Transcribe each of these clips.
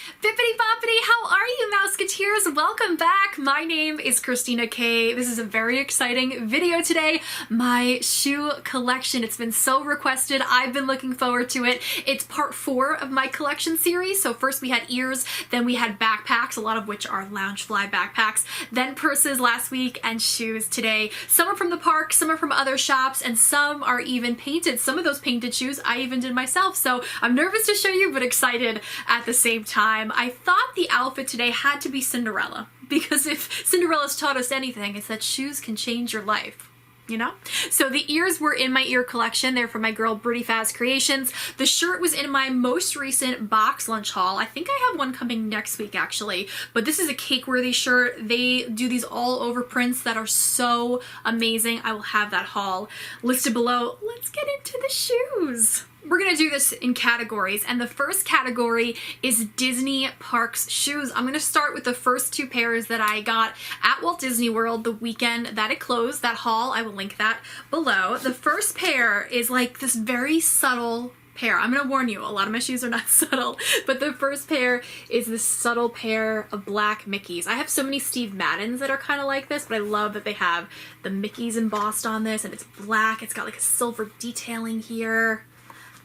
Bippity boppity, how are you, Mouseketeers? Welcome back. My name is Christina K. This is a very exciting video today. My shoe collection. It's been so requested. I've been looking forward to it. It's part 4 of my collection series. So first we had ears, then we had backpacks, a lot of which are Loungefly backpacks, then purses last week, and shoes today. Some are from the park, some are from other shops, and some are even painted. Some of those painted shoes I even did myself. So I'm nervous to show you, but excited at the same time. I thought the outfit today had to be Cinderella, because if Cinderella's taught us anything, it's that shoes can change your life. You know? So the ears were in my ear collection. They're from my girl Britty Faz Creations. The shirt was in my most recent box lunch haul. I think I have one coming next week actually, but this is a cake-worthy shirt. They do these all over prints that are so amazing. I will have that haul listed below. Let's get into the shoes. We're gonna do this in categories, and the first category is Disney Parks shoes. I'm gonna start with the first 2 pairs that I got at Walt Disney World the weekend that it closed. That haul, I will link that below. The first pair is like this very subtle pair. I'm gonna warn you, a lot of my shoes are not subtle, but the first pair is this subtle pair of black Mickeys. I have so many Steve Maddens that are kind of like this, but I love that they have the Mickeys embossed on this, and it's black. It's got like a silver detailing here.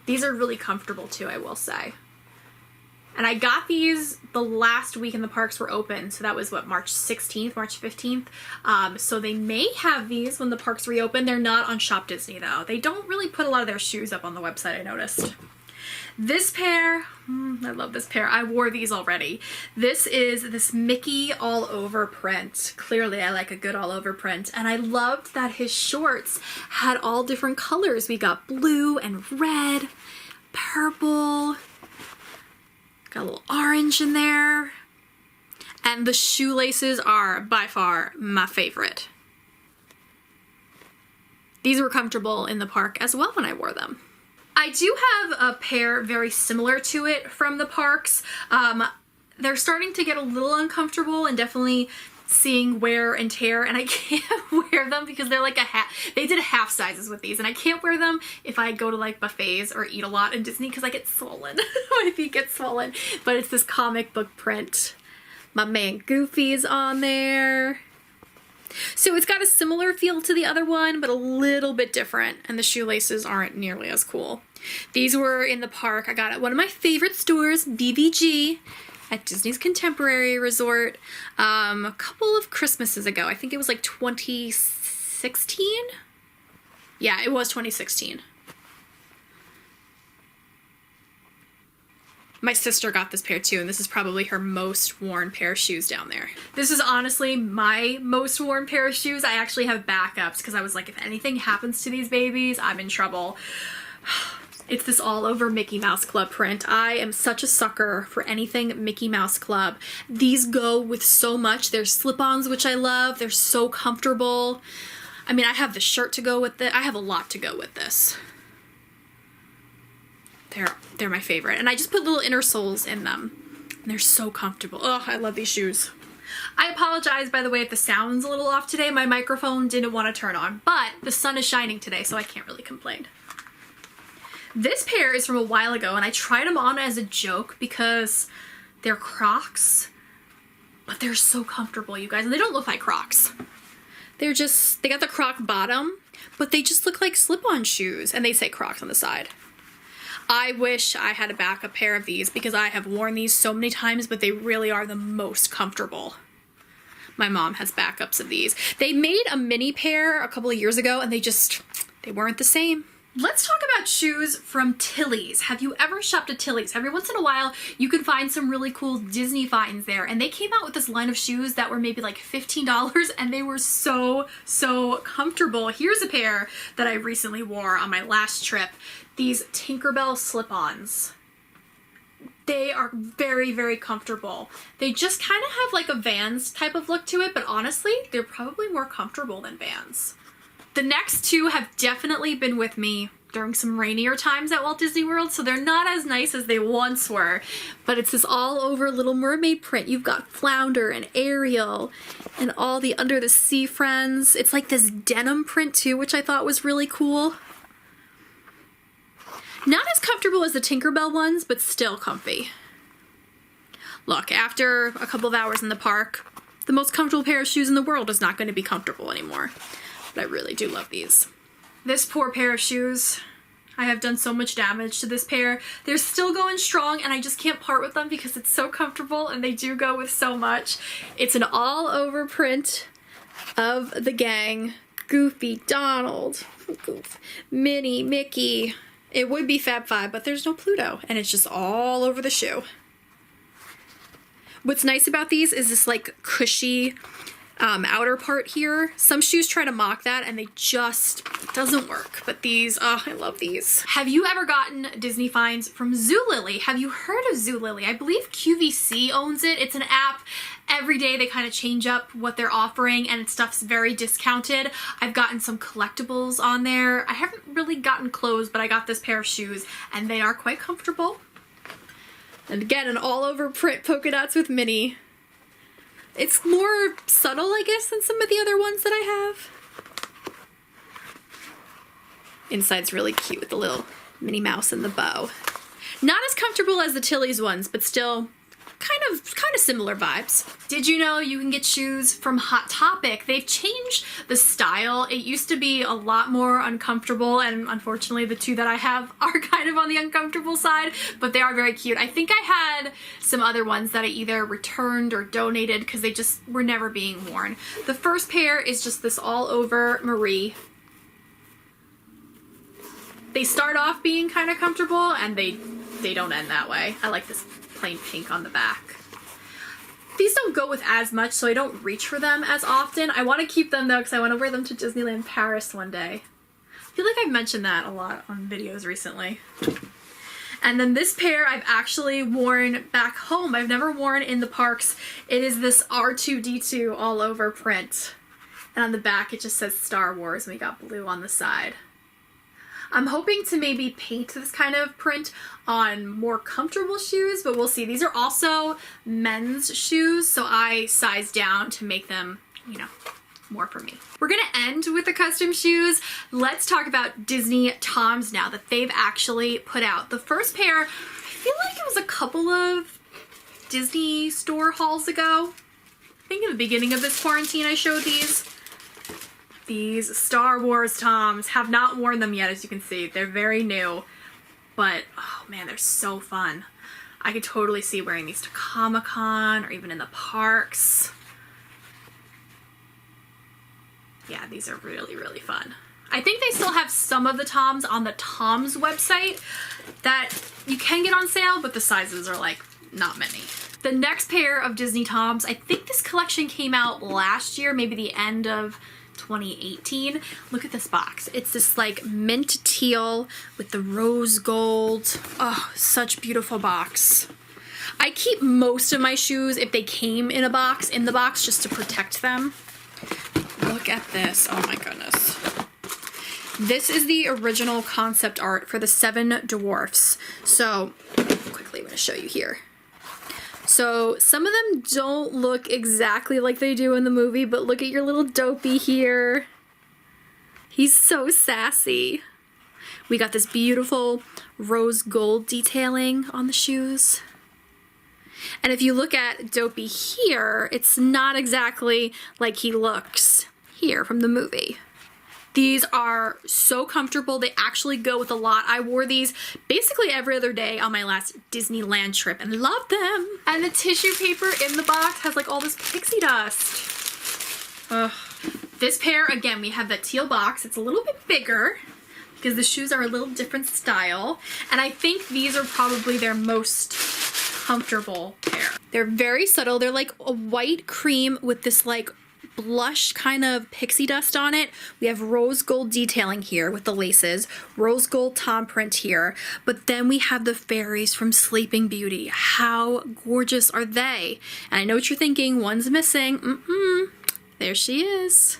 These are really comfortable too, I will say. And I got these the last week in the parks were open, so that was what, March 16th, March 15th. So they may have these when the parks reopen. They're not on Shop Disney though. They don't really put a lot of their shoes up on the website, I noticed. This pair, I love this pair. I wore these already. This is this Mickey all over print. Clearly I like a good all over print. And I loved that his shorts had all different colors. We got blue and red, purple, got a little orange in there. And the shoelaces are by far my favorite. These were comfortable in the park as well when I wore them. I do have a pair very similar to it from the parks. They're starting to get a little uncomfortable and definitely seeing wear and tear, and I can't wear them because they're like they did half sizes with these, and I can't wear them if I go to like buffets or eat a lot in Disney because I get swollen. My feet get swollen. But it's this comic book print. My man Goofy's on there. So it's got a similar feel to the other one, but a little bit different, and the shoelaces aren't nearly as cool. These were in the park. I got at one of my favorite stores, BVG, at Disney's Contemporary Resort, a couple of Christmases ago. I think it was like 2016? Yeah, it was 2016. My sister got this pair too, and this is probably her most worn pair of shoes down there. This is honestly my most worn pair of shoes. I actually have backups because I was like, if anything happens to these babies, I'm in trouble. It's this all over Mickey Mouse Club print. I am such a sucker for anything Mickey Mouse Club. These go with so much. There's slip-ons, which I love. They're so comfortable. I mean, I have the shirt to go with it. I have a lot to go with this. They're my favorite. And I just put little inner soles in them. And they're so comfortable. Oh, I love these shoes. I apologize, by the way, if the sound's a little off today. My microphone didn't want to turn on, but the sun is shining today, so I can't really complain. This pair is from a while ago, and I tried them on as a joke because they're Crocs, but they're so comfortable, you guys. And they don't look like Crocs. They got the Croc bottom, but they just look like slip-on shoes, and they say Crocs on the side. I wish I had a backup pair of these because I have worn these so many times, but they really are the most comfortable. My mom has backups of these. They made a mini pair a couple of years ago, and they weren't the same. Let's talk about shoes from Tilly's. Have you ever shopped at Tilly's? Every once in a while, you can find some really cool Disney finds there. And they came out with this line of shoes that were maybe like $15, and they were so, so comfortable. Here's a pair that I recently wore on my last trip. These Tinkerbell slip-ons. They are very, very comfortable. They just kind of have like a Vans type of look to it, but honestly, they're probably more comfortable than Vans. The next 2 have definitely been with me during some rainier times at Walt Disney World, so they're not as nice as they once were, but it's this all over Little Mermaid print. You've got Flounder and Ariel and all the Under the Sea friends. It's like this denim print too, which I thought was really cool. Not as comfortable as the Tinkerbell ones, but still comfy. Look, after a couple of hours in the park, the most comfortable pair of shoes in the world is not going to be comfortable anymore. But I really do love these. This poor pair of shoes, I have done so much damage to this pair. They're still going strong and I just can't part with them because it's so comfortable and they do go with so much. It's an all over print of the gang. Goofy, Donald, Goof, Minnie, Mickey. It would be Fab Five, but there's no Pluto and it's just all over the shoe. What's nice about these is this like cushy outer part here. Some shoes try to mock that and they just doesn't work. But these, oh, I love these. Have you ever gotten Disney finds from Zulily? Have you heard of Zulily? I believe QVC owns it. It's an app. Every day they kind of change up what they're offering and stuff's very discounted. I've gotten some collectibles on there. I haven't really gotten clothes, but I got this pair of shoes and they are quite comfortable. And again, an all over print polka dots with Minnie. It's more subtle, I guess, than some of the other ones that I have. Inside's really cute with the little Minnie Mouse and the bow. Not as comfortable as the Tilly's ones, but still kind of similar vibes. Did you know you can get shoes from Hot Topic? They've changed the style. It used to be a lot more uncomfortable, and unfortunately the two that I have are kind of on the uncomfortable side, but they are very cute. I think I had some other ones that I either returned or donated because they just were never being worn. The first pair is just this all over Marie. They start off being kind of comfortable and they don't end that way. I like this plain pink on the back. These don't go with as much, so I don't reach for them as often. I want to keep them though because I want to wear them to Disneyland Paris one day. I feel like I've mentioned that a lot on videos recently. And then this pair I've actually worn back home. I've never worn in the parks. It is this R2-D2 all over print. And on the back it just says Star Wars and we got blue on the side. I'm hoping to maybe paint this kind of print on more comfortable shoes, but we'll see. These are also men's shoes, so I sized down to make them, you know, more for me. We're gonna end with the custom shoes. Let's talk about Disney Toms now that they've actually put out. The first pair, I feel like it was a couple of Disney store hauls ago. I think in the beginning of this quarantine I showed these. These Star Wars Toms. Have not worn them yet, as you can see. They're very new, but oh man, they're so fun. I could totally see wearing these to Comic-Con or even in the parks. Yeah, these are really, really fun. I think they still have some of the Toms on the Toms website that you can get on sale, but the sizes are like not many. The next pair of Disney Toms, I think this collection came out last year, maybe the end of 2018. Look at this box. It's this like mint teal with the rose gold. Oh, such beautiful box. I keep most of my shoes, if they came in a box, in the box just to protect them. Look at this. Oh my goodness. This is the original concept art for the 7 Dwarfs. So quickly I'm going to show you here. So some of them don't look exactly like they do in the movie, but look at your little Dopey here. He's so sassy. We got this beautiful rose gold detailing on the shoes. And if you look at Dopey here, it's not exactly like he looks here from the movie. These are so comfortable. They actually go with a lot. I wore these basically every other day on my last Disneyland trip and loved them. And the tissue paper in the box has like all this pixie dust. Ugh. This pair, again, we have that teal box. It's a little bit bigger because the shoes are a little different style. And I think these are probably their most comfortable pair. They're very subtle. They're like a white cream with this like blush kind of pixie dust on it. We have rose gold detailing here with the laces, rose gold tom print here, but then we have the fairies from Sleeping Beauty. How gorgeous are they? And I know what you're thinking, one's missing. There she is.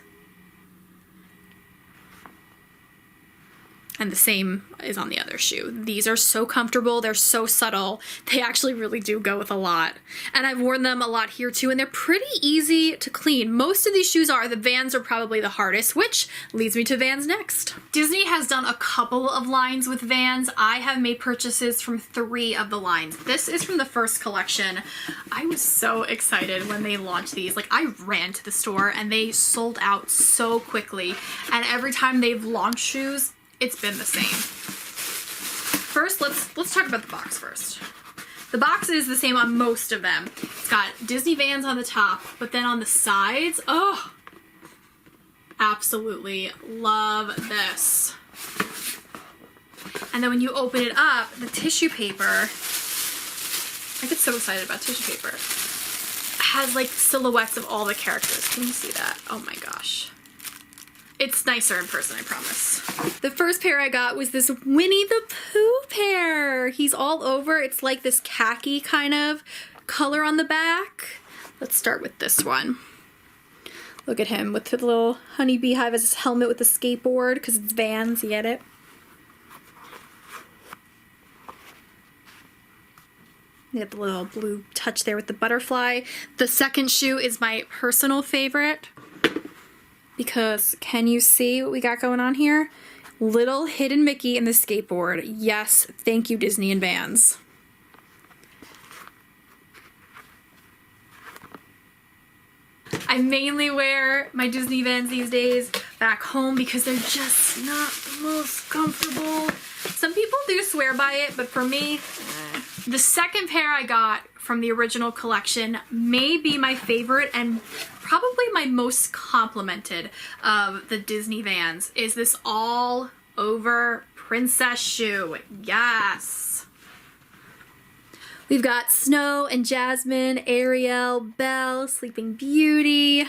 And the same is on the other shoe. These are so comfortable. They're so subtle. They actually really do go with a lot. And I've worn them a lot here too, and they're pretty easy to clean. Most of these shoes are. The Vans are probably the hardest, which leads me to Vans next. Disney has done a couple of lines with Vans. I have made purchases from 3 of the lines. This is from the first collection. I was so excited when they launched these. Like, I ran to the store and they sold out so quickly. And every time they've launched shoes, it's been the same. First, let's talk about the box first. The box is the same on most of them. It's got Disney Vans on the top, but then on the sides, oh, absolutely love this. And then when you open it up, the tissue paper, I get so excited about tissue paper, has like silhouettes of all the characters. Can you see that? Oh my gosh. It's nicer in person, I promise. The first pair I got was this Winnie the Pooh pair. He's all over. It's like this khaki kind of color on the back. Let's start with this one. Look at him with the little honey beehive as his helmet with the skateboard, because it's Vans, you get it? You get the little blue touch there with the butterfly. The second shoe is my personal favorite, because can you see what we got going on here? Little hidden Mickey and the skateboard. Yes, thank you, Disney and Vans. I mainly wear my Disney Vans these days back home because they're just not the most comfortable. Some people do swear by it, but for me, The second pair I got from the original collection may be my favorite and probably my most complimented of the Disney Vans is this all over princess shoe. Yes. We've got Snow and Jasmine, Ariel, Belle, Sleeping Beauty,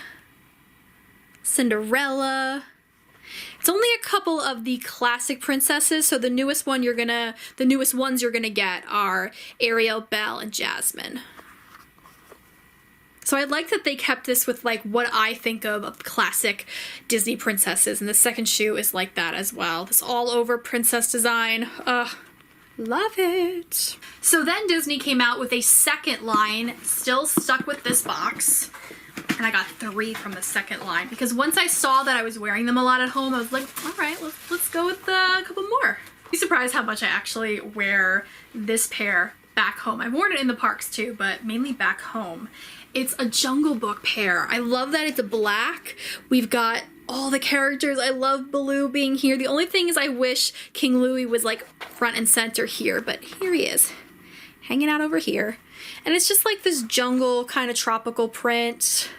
Cinderella. It's only a couple of the classic princesses, so the newest ones you're gonna get are Ariel, Belle, and Jasmine. So I like that they kept this with like what I think of classic Disney princesses, and the second shoe is like that as well. This all over princess design. Love it. So then Disney came out with a second line, still stuck with this box. And I got 3 from the second line because once I saw that I was wearing them a lot at home, I was like, all right, let's go with a couple more. Be surprised how much I actually wear this pair back home. I've worn it in the parks too, but mainly back home. It's a Jungle Book pair. I love that it's a black. We've got all the characters. I love Baloo being here. The only thing is I wish King Louie was like front and center here, but here he is, hanging out over here. And it's just like this jungle kind of tropical print.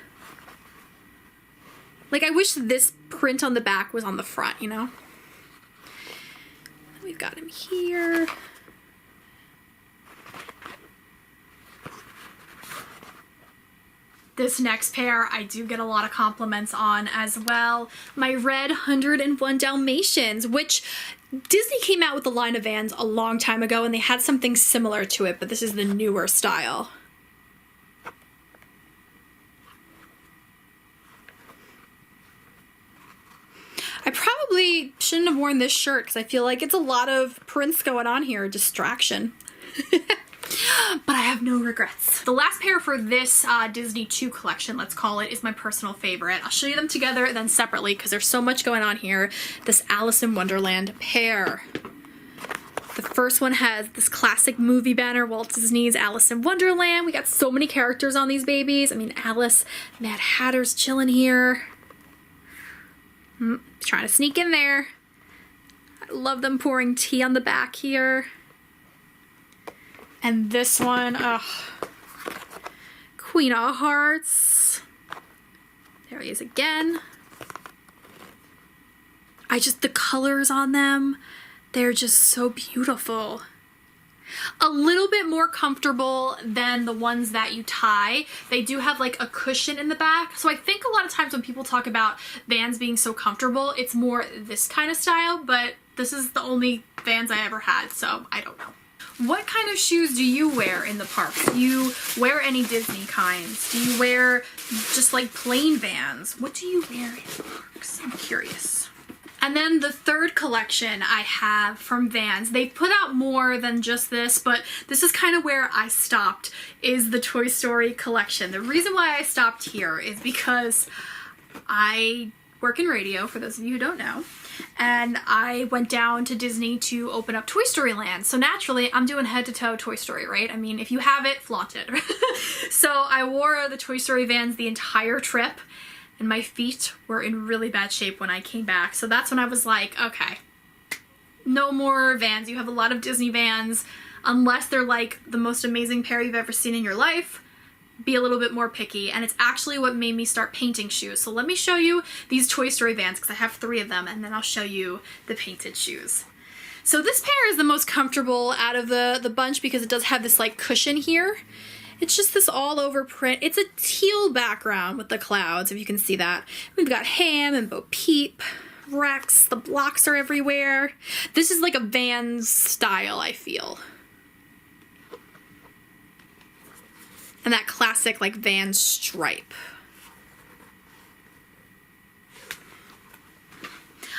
Like, I wish this print on the back was on the front, you know? We've got him here. This next pair I do get a lot of compliments on as well. My red 101 Dalmatians, which Disney came out with a line of Vans a long time ago and they had something similar to it, but this is the newer style. I probably shouldn't have worn this shirt because I feel like it's a lot of prints going on here, distraction. But I have no regrets. The last pair for this Disney 2 collection, let's call it, is my personal favorite. I'll show you them together then separately because there's so much going on here. This Alice in Wonderland pair. The first one has this classic movie banner, Walt Disney's Alice in Wonderland. We got so many characters on these babies. I mean, Alice, Mad Hatter's chilling here. Trying to sneak in there. I love them pouring tea on the back here. And this one, Queen of Hearts. There he is again. The colors on them, they're just so beautiful. A little bit more comfortable than the ones that you tie. They do have like a cushion in the back. So I think a lot of times when people talk about Vans being so comfortable, it's more this kind of style, but this is the only Vans I ever had, so I don't know. What kind of shoes do you wear in the parks? Do you wear any Disney kinds? Do you wear just like plain Vans? What do you wear in the parks? I'm curious. And then the third collection I have from Vans, they put out more than just this, but this is kind of where I stopped, is the Toy Story collection. The reason why I stopped here is because I work in radio, for those of you who don't know, and I went down to Disney to open up Toy Story Land. So naturally, I'm doing head to toe Toy Story, right? I mean, if you have it, flaunt it. So I wore the Toy Story Vans the entire trip, and my feet were in really bad shape when I came back. So that's when I was like, okay, no more Vans. You have a lot of Disney Vans. Unless they're like the most amazing pair you've ever seen in your life, be a little bit more picky. And it's actually what made me start painting shoes. So let me show you these Toy Story Vans, because I have 3 of them, and then I'll show you the painted shoes. So this pair is the most comfortable out of the bunch because it does have this like cushion here. It's just this all over print. It's a teal background with the clouds, if you can see that. We've got Ham and Bo Peep, Rex, the blocks are everywhere. This is like a Vans style, I feel. And that classic like Vans stripe.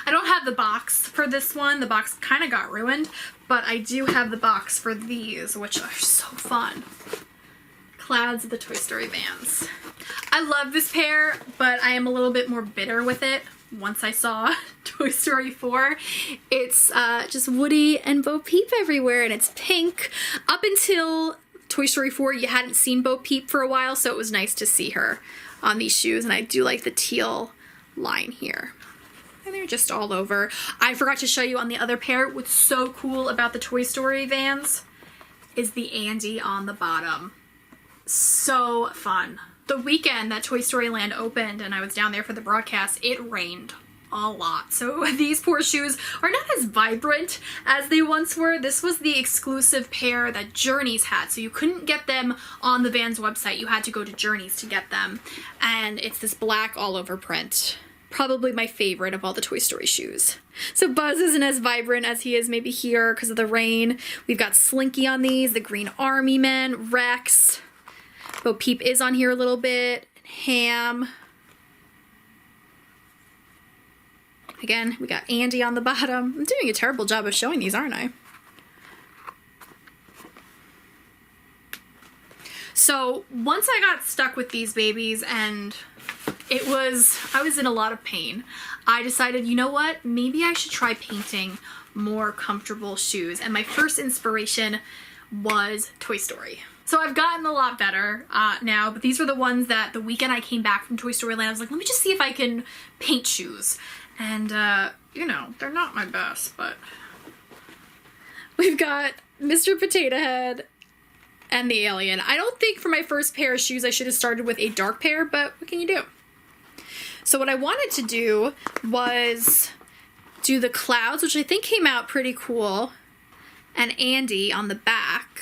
I don't have the box for this one. The box kind of got ruined, but I do have the box for these, which are so fun. Clouds of the Toy Story Vans. I love this pair, but I am a little bit more bitter with it once I saw Toy Story 4. It's just Woody and Bo Peep everywhere, and it's pink. Up until Toy Story 4, you hadn't seen Bo Peep for a while, so it was nice to see her on these shoes, and I do like the teal line here. And they're just all over. I forgot to show you on the other pair, what's so cool about the Toy Story Vans is the Andy on the bottom. So fun. The weekend that Toy Story Land opened and I was down there for the broadcast, it rained a lot. So these poor shoes are not as vibrant as they once were. This was the exclusive pair that Journeys had, so you couldn't get them on the Vans website. You had to go to Journeys to get them. And it's this black all over print. Probably my favorite of all the Toy Story shoes. So Buzz isn't as vibrant as he is maybe here because of the rain. We've got Slinky on these, the Green Army Men, Rex. Bo Peep is on here a little bit. Ham. Again, we got Andy on the bottom. I'm doing a terrible job of showing these, aren't I? So once I got stuck with these babies and I was in a lot of pain, I decided, you know what? Maybe I should try painting more comfortable shoes. And my first inspiration was Toy Story. So I've gotten a lot better now, but these were the ones that the weekend I came back from Toy Story Land, I was like, let me just see if I can paint shoes. And, you know, they're not my best, but we've got Mr. Potato Head and the alien. I don't think for my first pair of shoes I should have started with a dark pair, but what can you do? So what I wanted to do was do the clouds, which I think came out pretty cool, and Andy on the back.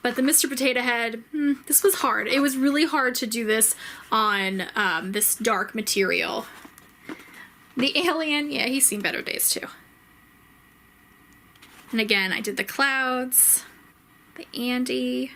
But the Mr. Potato Head, this was hard. It was really hard to do this on this dark material. The alien, yeah, he's seen better days too. And again, I did the clouds, the Andy.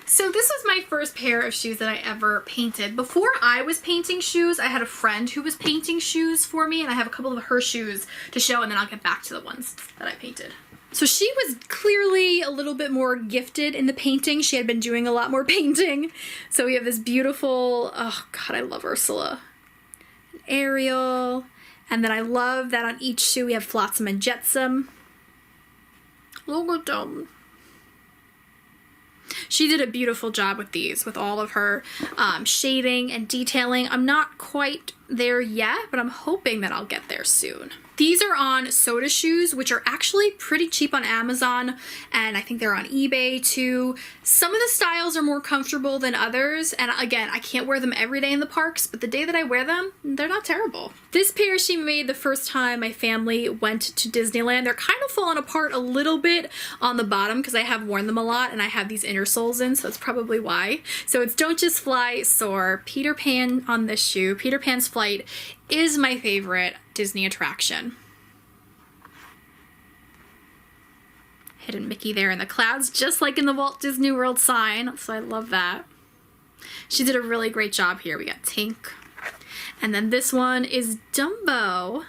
So this was my first pair of shoes that I ever painted. Before I was painting shoes, I had a friend who was painting shoes for me, and I have a couple of her shoes to show, and then I'll get back to the ones that I painted. So she was clearly a little bit more gifted in the painting. She had been doing a lot more painting. So we have this beautiful, oh God, I love Ursula. And Ariel. And then I love that on each shoe we have Flotsam and Jetsam. Look at them. She did a beautiful job with these, with all of her shading and detailing. I'm not quite there yet, but I'm hoping that I'll get there soon. These are on Soda Shoes, which are actually pretty cheap on Amazon, and I think they're on eBay too. Some of the styles are more comfortable than others, and again, I can't wear them every day in the parks, but the day that I wear them, they're not terrible. This pair she made the first time my family went to Disneyland. They're kind of falling apart a little bit on the bottom because I have worn them a lot and I have these inner soles in, so that's probably why. So it's Don't Just Fly, Soar, Peter Pan on this shoe. Peter Pan's Flight is my favorite Disney attraction. Hidden Mickey there in the clouds, just like in the Walt Disney World sign, so I love that. She did a really great job here. We got Tink. And then this one is Dumbo.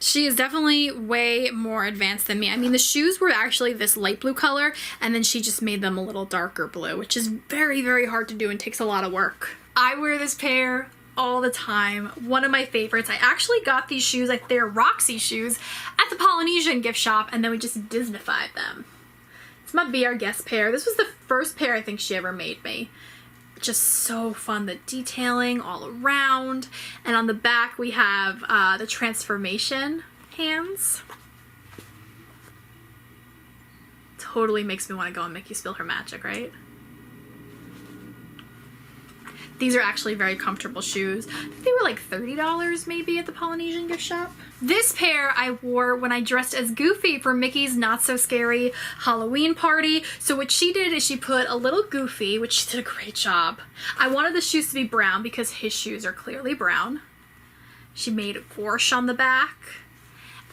She is definitely way more advanced than me. I mean, the shoes were actually this light blue color, and then she just made them a little darker blue, which is very, very hard to do and takes a lot of work. I wear this pair all the time. One of my favorites. I actually got these shoes, like they're Roxy shoes, at the Polynesian gift shop, and then we just Disneyfied them. It's my Be Our Guest pair. This was the first pair I think she ever made me. Just so fun, the detailing all around. And on the back we have the transformation hands. Totally makes me want to go and make you spill her magic, right? These are actually very comfortable shoes. I think they were like $30 maybe at the Polynesian gift shop. This pair I wore when I dressed as Goofy for Mickey's Not So Scary Halloween party. So what she did is she put a little Goofy, which she did a great job. I wanted the shoes to be brown because his shoes are clearly brown. She made a Gorsh on the back.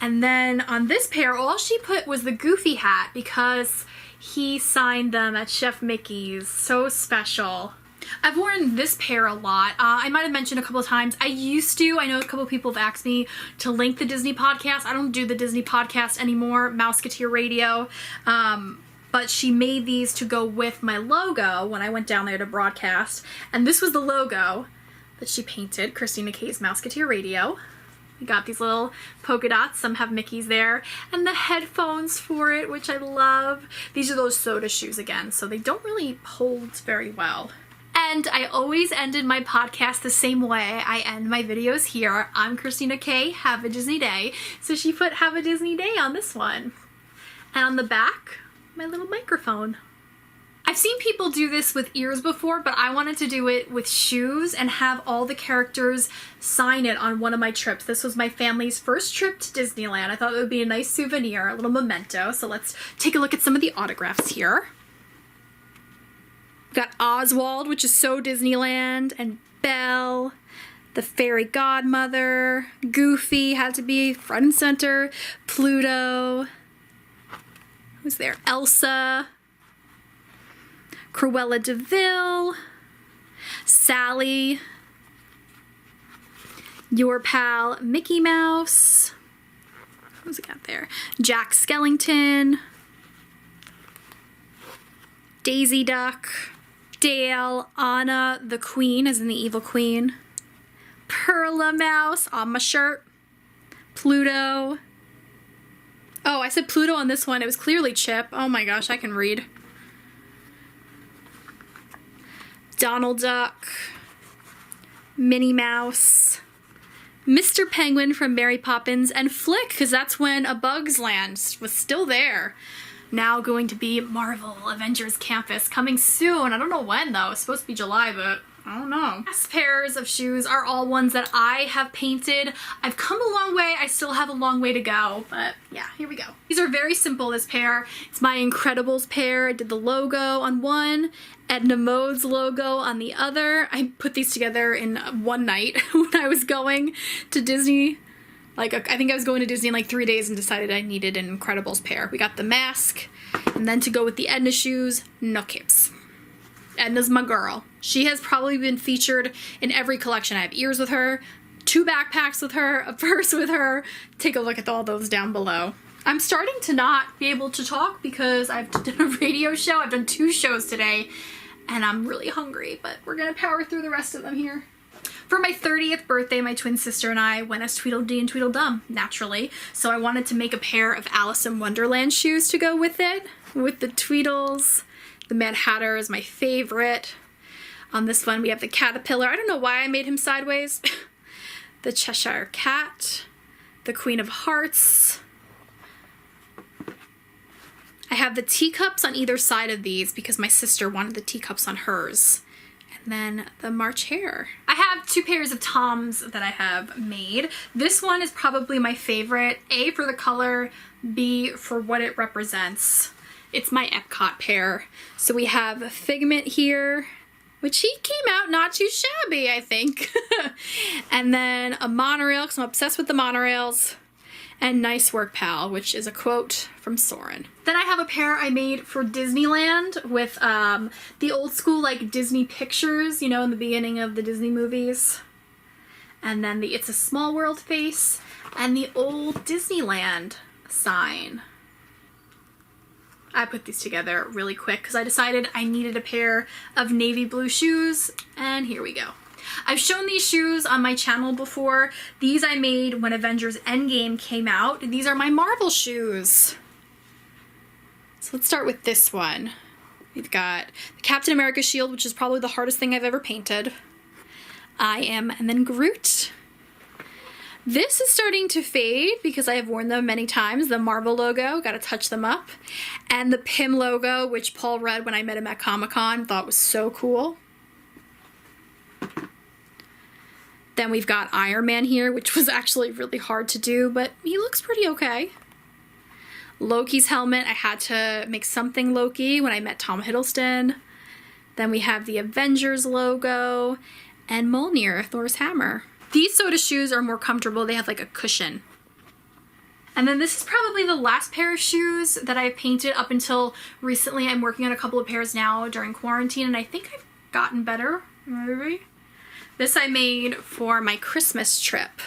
And then on this pair, all she put was the Goofy hat because he signed them at Chef Mickey's. So special. I've worn this pair a lot. I might have mentioned a couple of times. I know a couple of people have asked me to link the Disney podcast. I don't do the Disney podcast anymore, Mouseketeer Radio. But she made these to go with my logo when I went down there to broadcast. And this was the logo that she painted, Christina K's Mouseketeer Radio. We got these little polka dots. Some have Mickey's there. And the headphones for it, which I love. These are those soda shoes again, so they don't really hold very well. And I always ended my podcast the same way I end my videos here. I'm Christina K, have a Disney day. So she put have a Disney day on this one. And on the back, my little microphone. I've seen people do this with ears before, but I wanted to do it with shoes and have all the characters sign it on one of my trips. This was my family's first trip to Disneyland. I thought it would be a nice souvenir, a little memento. So let's take a look at some of the autographs here. Got Oswald, which is so Disneyland, and Belle, the fairy godmother, Goofy had to be front and center, Pluto, who's there? Elsa, Cruella de Vil, Sally, your pal Mickey Mouse, who's it got there? Jack Skellington, Daisy Duck, Dale, Anna, the Queen, as in the evil queen, Perla Mouse on my shirt, Pluto. Oh, I said Pluto on this one. It was clearly Chip. Oh my gosh, I can read. Donald Duck, Minnie Mouse, Mr. Penguin from Mary Poppins, and Flick, because that's when A Bug's Land was still there. Now going to be Marvel Avengers Campus coming soon. I don't know when though. It's supposed to be July, but I don't know. Last pairs of shoes are all ones that I have painted. I've come a long way. I still have a long way to go, but yeah, here we go. These are very simple, this pair. It's my Incredibles pair. I did the logo on one, Edna Mode's logo on the other. I put these together in one night when I was going to Disney. Like, I think I was going to Disney in like 3 days and decided I needed an Incredibles pair. We got the mask, and then to go with the Edna shoes, no capes. Edna's my girl. She has probably been featured in every collection. I have ears with her, 2 backpacks with her, a purse with her. Take a look at all those down below. I'm starting to not be able to talk because I've done a radio show. I've done 2 shows today, and I'm really hungry, but we're gonna power through the rest of them here. For my 30th birthday, my twin sister and I went as Tweedledee and Tweedledum, naturally. So I wanted to make a pair of Alice in Wonderland shoes to go with it, with the Tweedles. The Mad Hatter is my favorite. On this one, we have the Caterpillar. I don't know why I made him sideways. The Cheshire Cat, the Queen of Hearts. I have the teacups on either side of these because my sister wanted the teacups on hers. And then the March Hare. I have 2 pairs of Toms that I have made. This one is probably my favorite. A, for the color, B, for what it represents. It's my Epcot pair. So we have Figment here, which he came out not too shabby, I think. And then a monorail, because I'm obsessed with the monorails. and Nice Work Pal, which is a quote from Soren. Then I have a pair I made for Disneyland with the old school like Disney pictures, you know, in the beginning of the Disney movies. And then the It's a Small World face and the old Disneyland sign. I put these together really quick because I decided I needed a pair of navy blue shoes, and here we go. I've shown these shoes on my channel before. These I made when Avengers Endgame came out. These are my Marvel shoes. So let's start with this one. We've got the Captain America shield, which is probably the hardest thing I've ever painted. I Am, and then Groot. This is starting to fade because I have worn them many times. The Marvel logo, gotta touch them up. And the Pym logo, which Paul read when I met him at Comic-Con, thought was so cool. Then we've got Iron Man here, which was actually really hard to do, but he looks pretty okay. Loki's helmet, I had to make something Loki when I met Tom Hiddleston. Then we have the Avengers logo, and Mjolnir, Thor's hammer. These soda shoes are more comfortable. They have like a cushion. And then this is probably the last pair of shoes that I've painted up until recently. I'm working on a couple of pairs now during quarantine, and I think I've gotten better, maybe. This I made for my Christmas trip.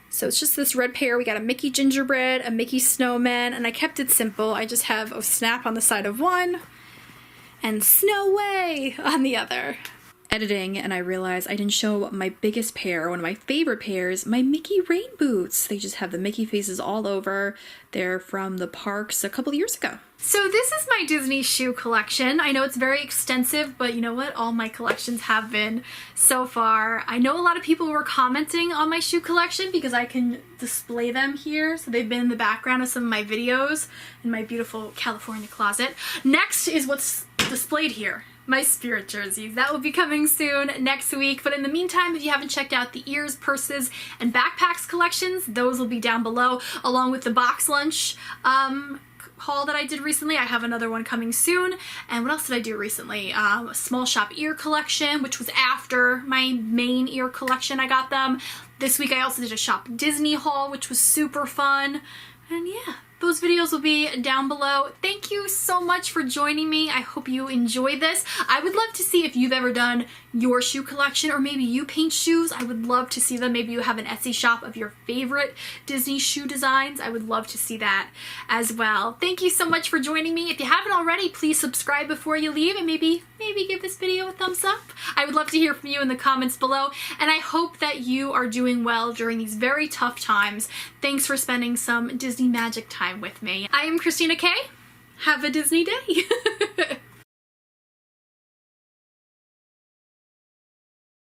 So it's just this red pair. We got a Mickey gingerbread, a Mickey snowman, and I kept it simple. I just have a snap on the side of one and Snow Way on the other. Editing, and I realized I didn't show my biggest pair, one of my favorite pairs, my Mickey rain boots. They just have the Mickey faces all over. They're from the parks a couple years ago. So this is my Disney shoe collection. I know it's very extensive, but you know what? All my collections have been so far. I know a lot of people were commenting on my shoe collection because I can display them here. So they've been in the background of some of my videos in my beautiful California closet. Next is what's displayed here. My spirit jerseys. That will be coming soon next week. But in the meantime, if you haven't checked out the ears, purses, and backpacks collections, those will be down below, along with the box lunch haul that I did recently. I have another one coming soon. And what else did I do recently? A small shop ear collection, which was after my main ear collection. I got them. This week I also did a Shop Disney haul, which was super fun. And yeah, those videos will be down below. Thank you so much for joining me. I hope you enjoyed this. I would love to see if you've ever done your shoe collection, or maybe you paint shoes. I would love to see them. Maybe you have an Etsy shop of your favorite Disney shoe designs. I would love to see that as well. Thank you so much for joining me. If you haven't already, please subscribe before you leave, and maybe give this video a thumbs up. I would love to hear from you in the comments below, and I hope that you are doing well during these very tough times. Thanks for spending some Disney magic time with me. I am Christina K. Have a Disney day.